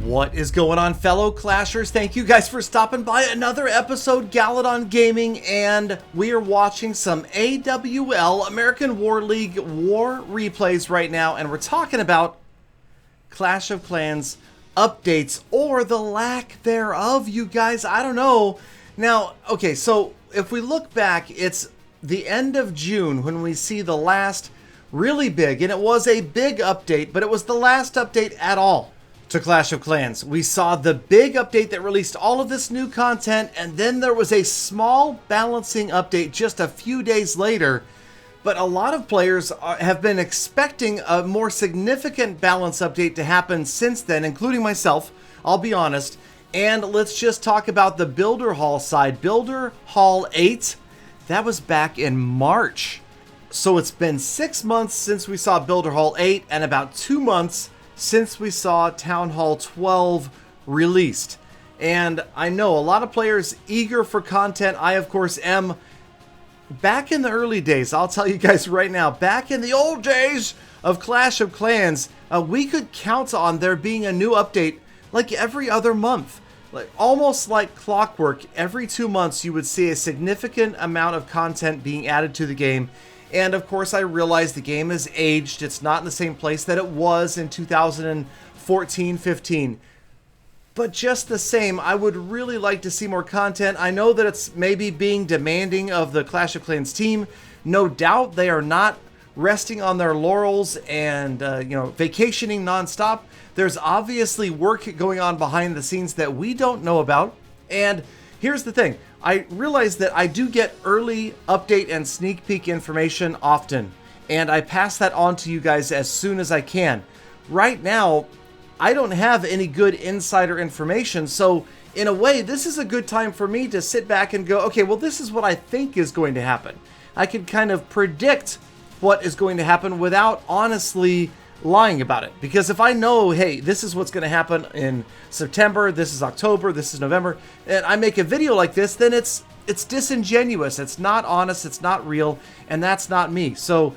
What is going on, fellow Clashers? Thank you guys for stopping by another episode, Galadon Gaming, and we are watching some AWL, American War League War replays right now, and we're talking about Clash of Clans updates, or the lack thereof, you guys. I don't know. Now, okay, so if we look back, it's the end of June when we see the last really big, and it was a big update, but it was the last update at all to Clash of Clans. We saw the big update that released all of this new content, and then there was a small balancing update just a few days later. But a lot of players have been expecting a more significant balance update to happen since then, including myself, I'll be honest. And let's just talk about the Builder Hall side. Builder Hall 8, that was back in March. So it's been 6 months since we saw Builder Hall 8 and about 2 months since we saw Town Hall 12 released. And I know a lot of players eager for content. I, of course, am. Back in the early days, I'll tell you guys right now, back in the old days of Clash of Clans, we could count on there being a new update like every other month. Almost like clockwork, every 2 months you would see a significant amount of content being added to the game. And of course, I realize the game has aged. It's not in the same place that it was in 2014-15. But just the same, I would really like to see more content. I know that it's maybe being demanding of the Clash of Clans team. No doubt they are not resting on their laurels and vacationing nonstop. There's obviously work going on behind the scenes that we don't know about. And here's the thing. I realize that I do get early update and sneak peek information often, and I pass that on to you guys as soon as I can. Right now, I don't have any good insider information, so in a way, this is a good time for me to sit back and go, okay, well, this is what I think is going to happen. I can kind of predict what is going to happen without honestly lying about it. Because if I know, hey, this is what's going to happen in September, this is October, this is November, and I make a video like this, then it's disingenuous, it's not honest, it's not real, and that's not me. So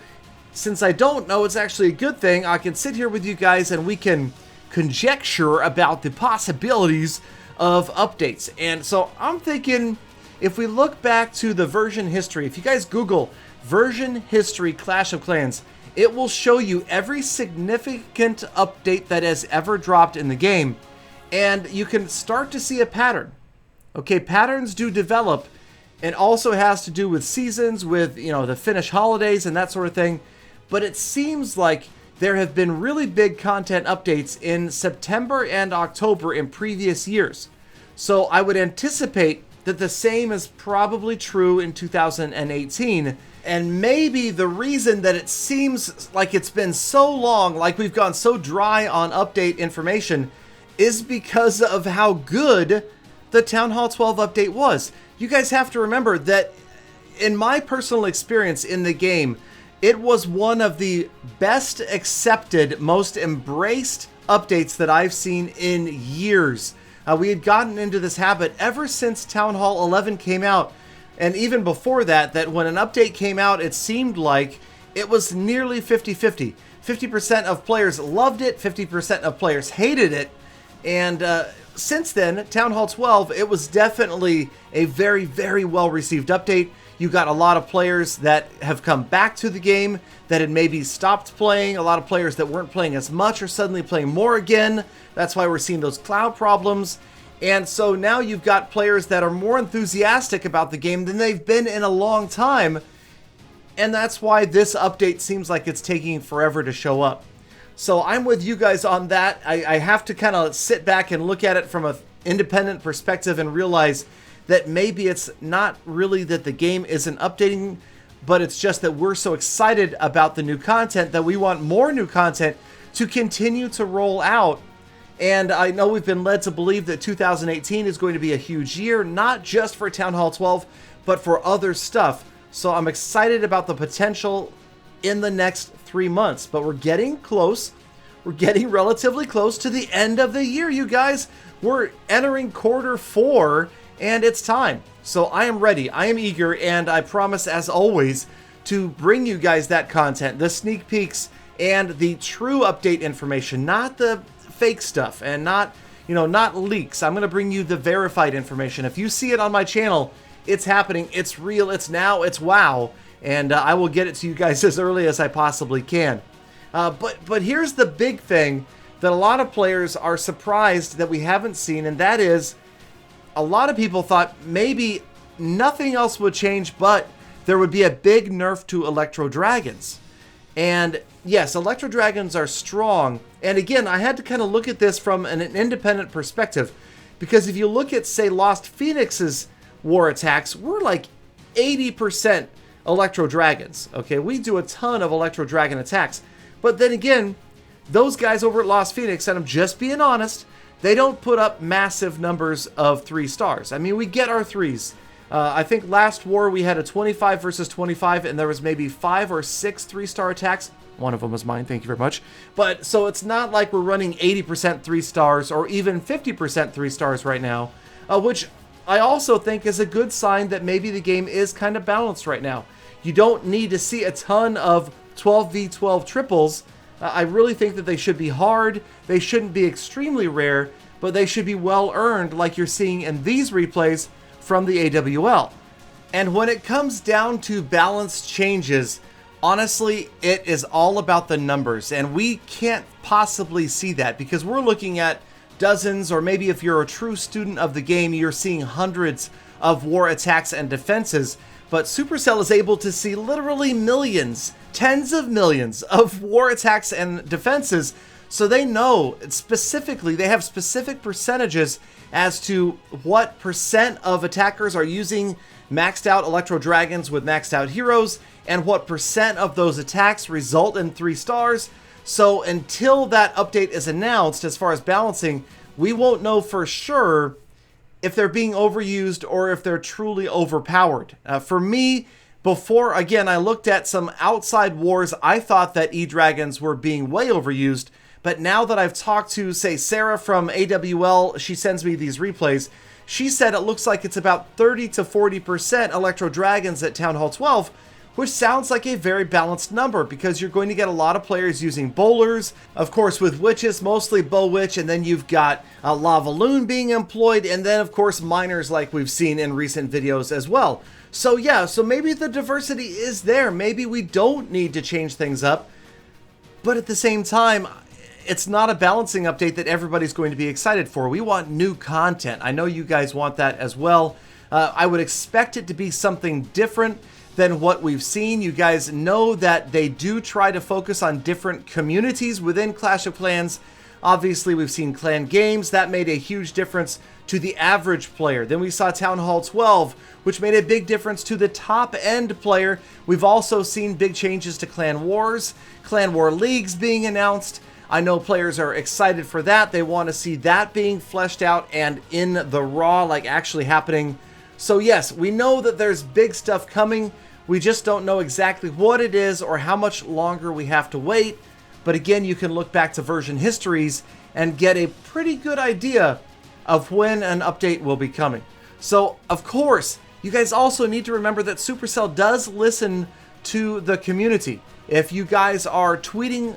since I don't know, it's actually a good thing. I can sit here with you guys and we can conjecture about the possibilities of updates. And so I'm thinking, if we look back to the version history, if you guys Google version history Clash of Clans, it will show you every significant update that has ever dropped in the game, and you can start to see a pattern. Okay, patterns do develop, and also has to do with seasons, with the Finnish holidays and that sort of thing. But it seems like there have been really big content updates in September and October in previous years. So I would anticipate that the same is probably true in 2018. And maybe the reason that it seems like it's been so long, like we've gone so dry on update information, is because of how good the Town Hall 12 update was. You guys have to remember that in my personal experience in the game, it was one of the best accepted, most embraced updates that I've seen in years. We had gotten into this habit ever since Town Hall 11 came out. And even before that, that when an update came out, it seemed like it was nearly 50-50. 50% of players loved it, 50% of players hated it. And since then, Town Hall 12, it was definitely a very, very well-received update. You got a lot of players that have come back to the game that had maybe stopped playing. A lot of players that weren't playing as much are suddenly playing more again. That's why we're seeing those cloud problems. And so now you've got players that are more enthusiastic about the game than they've been in a long time. And that's why this update seems like it's taking forever to show up. So I'm with you guys on that. I have to kind of sit back and look at it from an independent perspective and realize that maybe it's not really that the game isn't updating, but it's just that we're so excited about the new content that we want more new content to continue to roll out. And I know we've been led to believe that 2018 is going to be a huge year, not just for Town Hall 12, but for other stuff. So I'm excited about the potential in the next 3 months. But we're getting close. We're getting relatively close to the end of the year, you guys. We're entering quarter 4, and it's time. So I am ready. I am eager, and I promise, as always, to bring you guys that content, the sneak peeks, and the true update information, not the fake stuff, and not not leaks. I'm going to bring you the verified information. If you see it on my channel, it's happening, it's real, it's now, it's wow. And I will get it to you guys as early as I possibly can. But here's the big thing that a lot of players are surprised that we haven't seen, and that is a lot of people thought maybe nothing else would change, but there would be a big nerf to Electro Dragons. And yes, Electro Dragons are strong. And again, I had to kind of look at this from an independent perspective, because if you look at, say, Lost Phoenix's war attacks, we're like 80% Electro Dragons. Okay, we do a ton of Electro Dragon attacks. But then again, those guys over at Lost Phoenix, and I'm just being honest, they don't put up massive numbers of 3 stars. I mean, we get our 3s. I think last war we had a 25 versus 25, and there was maybe 5 or 6 3-star attacks. One of them was mine, thank you very much. But so it's not like we're running 80% 3 stars or even 50% 3 stars right now, which I also think is a good sign that maybe the game is kind of balanced right now. You don't need to see a ton of 12v12 triples. I really think that they should be hard. They shouldn't be extremely rare, but they should be well earned, like you're seeing in these replays from the AWL. And when it comes down to balance changes, honestly, it is all about the numbers, and we can't possibly see that because we're looking at dozens, or maybe if you're a true student of the game, you're seeing hundreds of war attacks and defenses. But Supercell is able to see literally millions, tens of millions of war attacks and defenses. So they know specifically, they have specific percentages as to what percent of attackers are using maxed out Electro Dragons with maxed out heroes, and what percent of those attacks result in 3 stars. So until that update is announced, as far as balancing, we won't know for sure if they're being overused or if they're truly overpowered. For me, before, again, I looked at some outside wars, I thought that E-Dragons were being way overused, but now that I've talked to, say, Sarah from AWL, she sends me these replays, she said it looks like it's about 30 to 40% Electro Dragons at Town Hall 12, which sounds like a very balanced number because you're going to get a lot of players using bowlers, of course with witches, mostly bow witch, and then you've got a lava loon being employed, and then of course miners like we've seen in recent videos as well. So yeah, so maybe the diversity is there. Maybe we don't need to change things up, but at the same time, it's not a balancing update that everybody's going to be excited for. We want new content. I know you guys want that as well. I would expect it to be something different than what we've seen. You guys know that they do try to focus on different communities within Clash of Clans. Obviously, we've seen clan games. That made a huge difference to the average player. Then we saw Town Hall 12, which made a big difference to the top-end player. We've also seen big changes to clan wars, clan war leagues being announced. I know players are excited for that. They want to see that being fleshed out and in the raw, like actually happening. So yes, we know that there's big stuff coming. We just don't know exactly what it is or how much longer we have to wait. But again, you can look back to version histories and get a pretty good idea of when an update will be coming. So, of course, you guys also need to remember that Supercell does listen to the community. If you guys are tweeting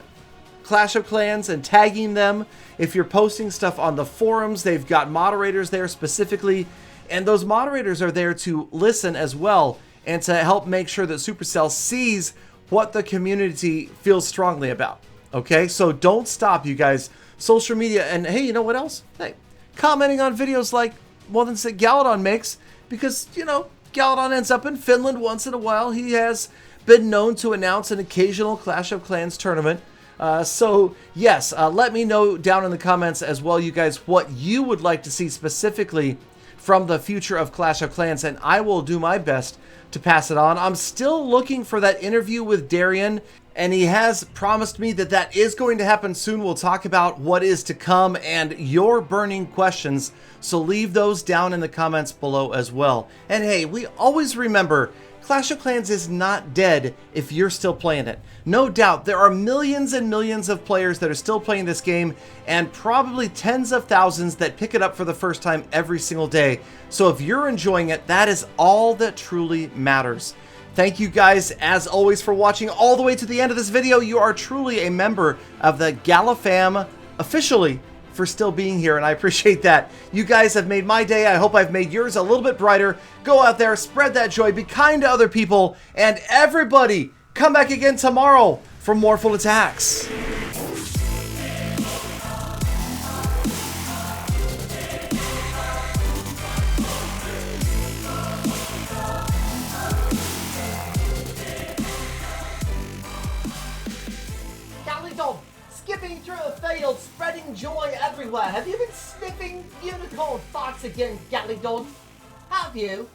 Clash of Clans and tagging them, if you're posting stuff on the forums, they've got moderators there specifically, and those moderators are there to listen as well and to help make sure that Supercell sees what the community feels strongly about. Okay, so don't stop, you guys. Social media, and hey, you know what else? Hey, commenting on videos like ones that Galadon makes, because, you know, Galadon ends up in Finland once in a while. He has been known to announce an occasional Clash of Clans tournament. So yes, let me know down in the comments as well, you guys, what you would like to see specifically from the future of Clash of Clans, and I will do my best to pass it on. I'm still looking for that interview with Darian, and he has promised me that that is going to happen soon. We'll talk about what is to come and your burning questions, so leave those down in the comments below as well. And hey, we always remember, Clash of Clans is not dead if you're still playing it. No doubt, there are millions and millions of players that are still playing this game, and probably tens of thousands that pick it up for the first time every single day. So if you're enjoying it, that is all that truly matters. Thank you guys, as always, for watching all the way to the end of this video. You are truly a member of the Gala fam, officially. for still being here, and I appreciate that. You guys have made my day. I hope I've made yours a little bit brighter. Go out there, spread that joy, be kind to other people, and everybody, come back again tomorrow for more full attacks. Skipping through the field, spreading joy everywhere. Have you been sniffing unicorn farts again, Galley Dog? Have you?